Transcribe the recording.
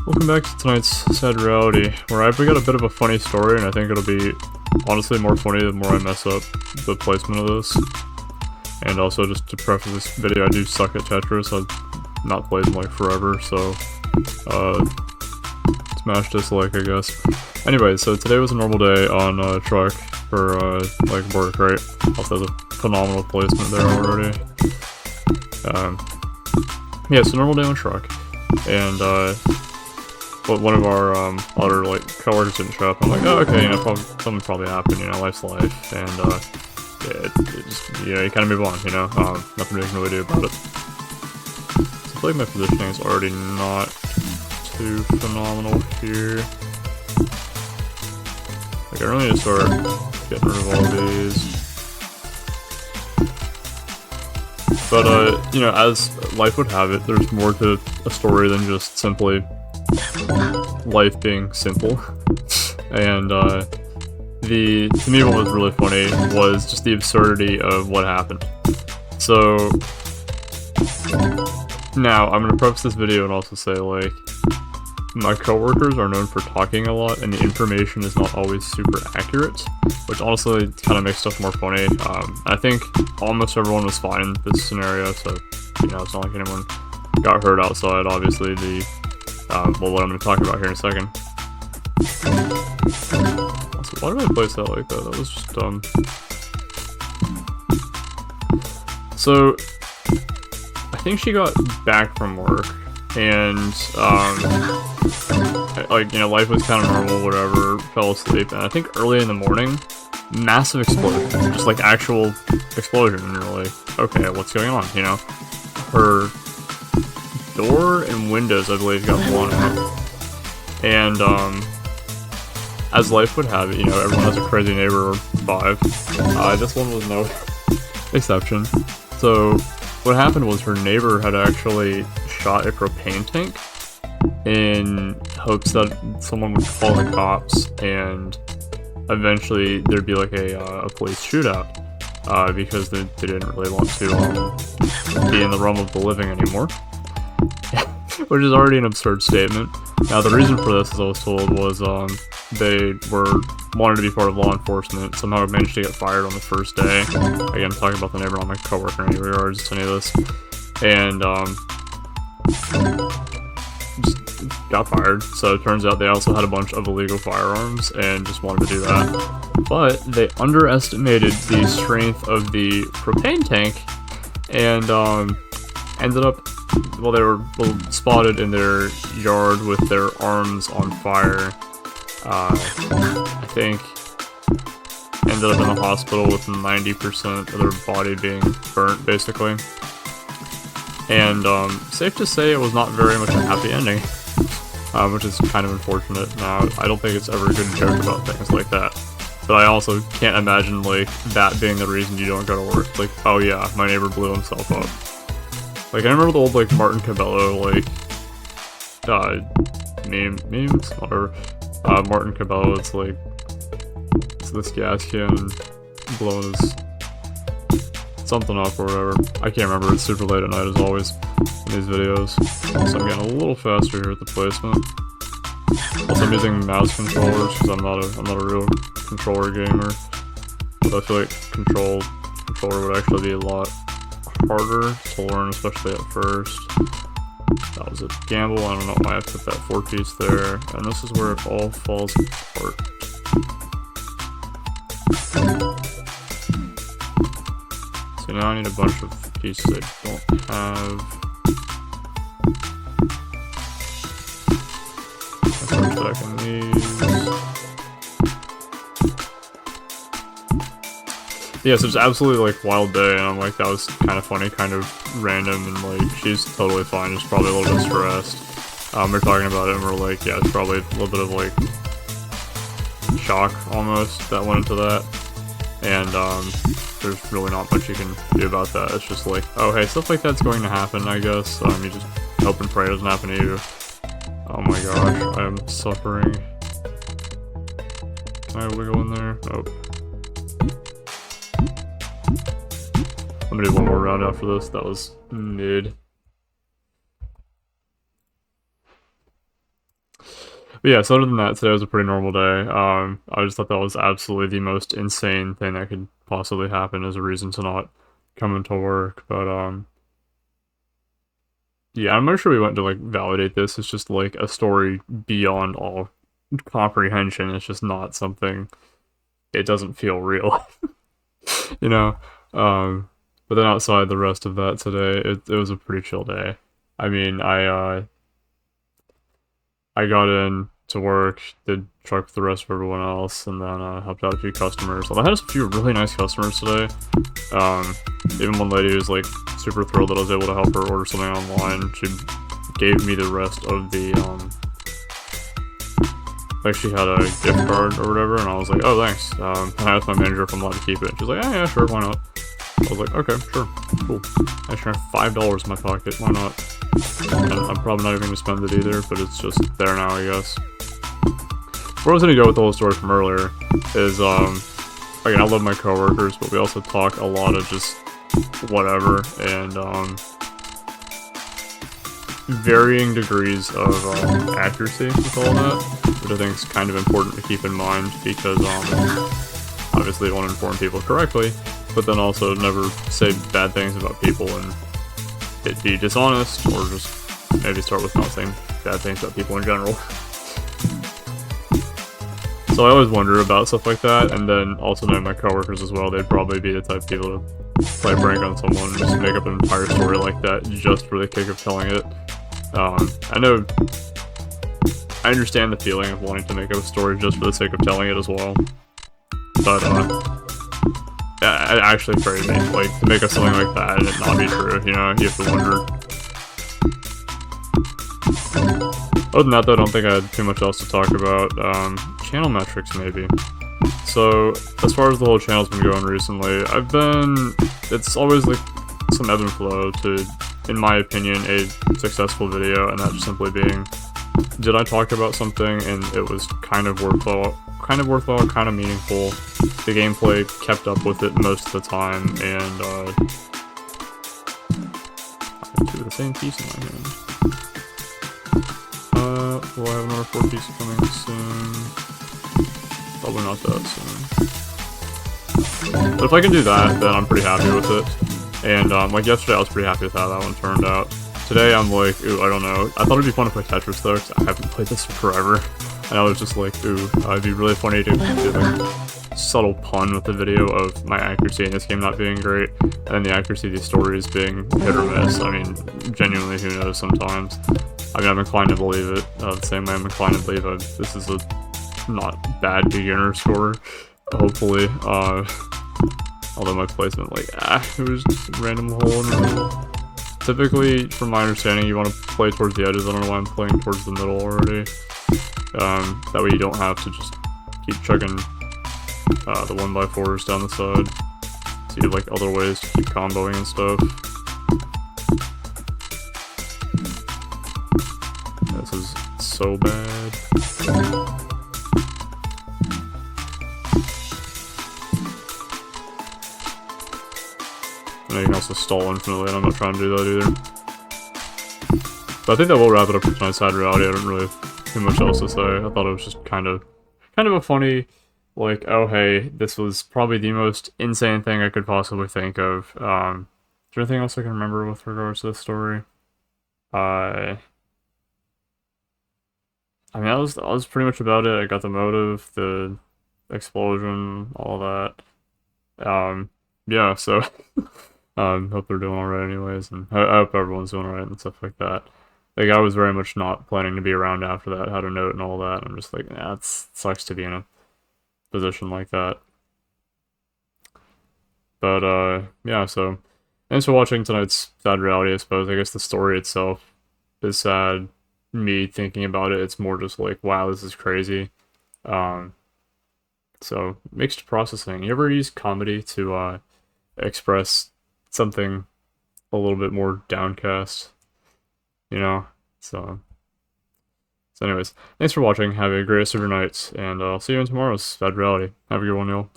Welcome back to tonight's Sad Reality, where I've got a bit of a funny story, and I think it'll be honestly more funny the more I mess up the placement of this. And also, just to preface this video, I do suck at Tetris. I've not played in like forever, so smash dislike, I guess. Anyway, so today was a normal day on truck for like work, right? Also has a phenomenal placement there already. Yeah, so normal day on truck, and but one of our other like coworkers didn't show up. I'm like, oh, okay, you know, something probably happened, you know, life's life, and yeah, it just, you know, you kind of move on, you know, nothing you can really do about it. So I feel like my positioning is already not too phenomenal here. Like, I really need to start getting rid of all these. But, you know, as life would have it, there's more to a story than just simply life being simple. And, to me what was really funny was just the absurdity of what happened. So, now, I'm gonna preface this video and also say, like, my coworkers are known for talking a lot, and the information is not always super accurate, which honestly kind of makes stuff more funny. I think almost everyone was fine in this scenario, so, you know, it's not like anyone got hurt outside. Obviously, well, what I'm going to talk about here in a second. Also, why did I place that like that? That was just dumb. So, I think she got back from work, and, like, you know, life was kind of normal, whatever, fell asleep, and I think early in the morning, massive explosion, just like actual explosion, and you're like, okay, what's going on, you know? Her door and windows, I believe, got blown out, and, as life would have it, you know, everyone has a crazy neighbor or five. This one was no exception. So, what happened was her neighbor had actually shot a propane tank in hopes that someone would call the cops, and eventually there'd be like a police shootout, because they didn't really want to be in the realm of the living anymore. Which is already an absurd statement. Now, the reason for this, as I was told, was they wanted to be part of law enforcement, somehow managed to get fired on the first day. Again, I'm talking about the neighbor, not my coworker in any regards to any of this. And just got fired. So it turns out they also had a bunch of illegal firearms and just wanted to do that. But they underestimated the strength of the propane tank, and ended up, well, they were spotted in their yard with their arms on fire. I think ended up in the hospital with 90% of their body being burnt, basically. And safe to say it was not very much a happy ending, which is kind of unfortunate. Now, I don't think it's ever a good joke about things like that, but I also can't imagine, like, that being the reason you don't go to work. Like, oh yeah, my neighbor blew himself up. Like, I remember the old, like, Martin Cabello, like, memes, or, Martin Cabello, it's like, it's this gas can blowing his something up or whatever. I can't remember, it's super late at night as always in these videos, so I'm getting a little faster here at the placement. Also, I'm using mouse controllers, because I'm not a real controller gamer, but I feel like controller would actually be a lot harder to learn, especially at first. That was a gamble. I don't know why I put that 4-piece there, and this is where it all falls apart. So now I need a bunch of pieces I don't have. Let's start stacking these. Yeah, so it's absolutely, like, wild day, and I'm like, that was kind of funny, kind of random, and, like, she's totally fine, just probably a little bit stressed. We're talking about it, and we're like, yeah, it's probably a little bit of, like, shock, almost, that went into that. And, there's really not much you can do about that. It's just like, oh, hey, stuff like that's going to happen, I guess. You just hope and pray it doesn't happen to you. Oh my gosh, I am suffering. Can I wiggle in there? Nope. I'm gonna do one more round after this. That was mid. But yeah, so other than that, today was a pretty normal day. I just thought that was absolutely the most insane thing that could possibly happen as a reason to not come into work. But yeah, I'm not sure we went to like validate this. It's just like a story beyond all comprehension. It's just not something. It doesn't feel real, you know. Um, but then outside the rest of that today, it was a pretty chill day. I mean, I got in to work, did truck with the rest of everyone else, and then helped out a few customers. Although I had a few really nice customers today. Um, Even one lady was like super thrilled that I was able to help her order something online. She gave me the rest of the like she had a gift card or whatever, and I was like, oh thanks. And I asked my manager if I'm allowed to keep it. She's like, yeah, sure, why not? I was like, okay, sure, cool. I actually have $5 in my pocket, why not? And I'm probably not even going to spend it either, but it's just there now, I guess. Where I was going to go with the whole story from earlier is, again, I love my coworkers, but we also talk a lot of just whatever, and, varying degrees of, accuracy with all that, which I think is kind of important to keep in mind, because, obviously you want to inform people correctly, but then also never say bad things about people and it be dishonest, or just maybe start with not saying bad things about people in general. So I always wonder about stuff like that, and then also knowing my coworkers as well, they'd probably be the type of people to play a prank on someone, just make up an entire story like that just for the kick of telling it. I know, I understand the feeling of wanting to make up a story just for the sake of telling it as well, but it actually crazy, like, to make up something like that and it not be true, you know, you have to wonder. Other than that, though, I don't think I had too much else to talk about. Channel metrics, maybe. So, as far as the whole channel's been going recently, it's always like some ebb and flow to, in my opinion, a successful video, and that just simply being, did I talk about something and it was kind of worthwhile, kind of meaningful, the gameplay kept up with it most of the time, and I have two of the same piece in my hand. Will I have another 4 pieces coming soon? Probably not that soon. But if I can do that, then I'm pretty happy with it. And, like yesterday, I was pretty happy with how that one turned out. Today, I'm like, ooh, I don't know. I thought it'd be fun to play Tetris, though, because I haven't played this in forever. And I was just like, ooh, it'd be really funny to do like a subtle pun with the video of my accuracy in this game not being great, and then the accuracy of these stories being hit or miss. I mean, genuinely, who knows sometimes. I mean, I'm inclined to believe it, the same way I'm inclined to believe this is a not bad beginner score, hopefully. Although my placement, like, it was just a random hole in the middle. Typically, from my understanding, you want to play towards the edges. I don't know why I'm playing towards the middle already. That way you don't have to just keep chugging the 1x4s down the side. So you have, like, other ways to keep comboing and stuff. This is so bad. I know you can also stall infinitely, and I'm not trying to do that either. But I think that will wrap it up for tonight's Sad Reality. I don't really have too much else to say. I thought it was just kind of a funny, like, oh hey, this was probably the most insane thing I could possibly think of. Is there anything else I can remember with regards to this story? I mean, that was pretty much about it. I got the motive, the explosion, all that. Yeah, so hope they're doing alright anyways, and I hope everyone's doing alright and stuff like that. Like, I was very much not planning to be around after that, had a note and all that, and I'm just like, nah, it sucks to be in a position like that. But, yeah, so, thanks for watching tonight's Sad Reality, I suppose. I guess the story itself is sad. Me thinking about it, it's more just like, wow, this is crazy. So, mixed processing. You ever use comedy to, express something a little bit more downcast? You know? So anyways, thanks for watching, have a great rest of your night, and I'll see you in tomorrow's Sad Reality. Have a good one, y'all.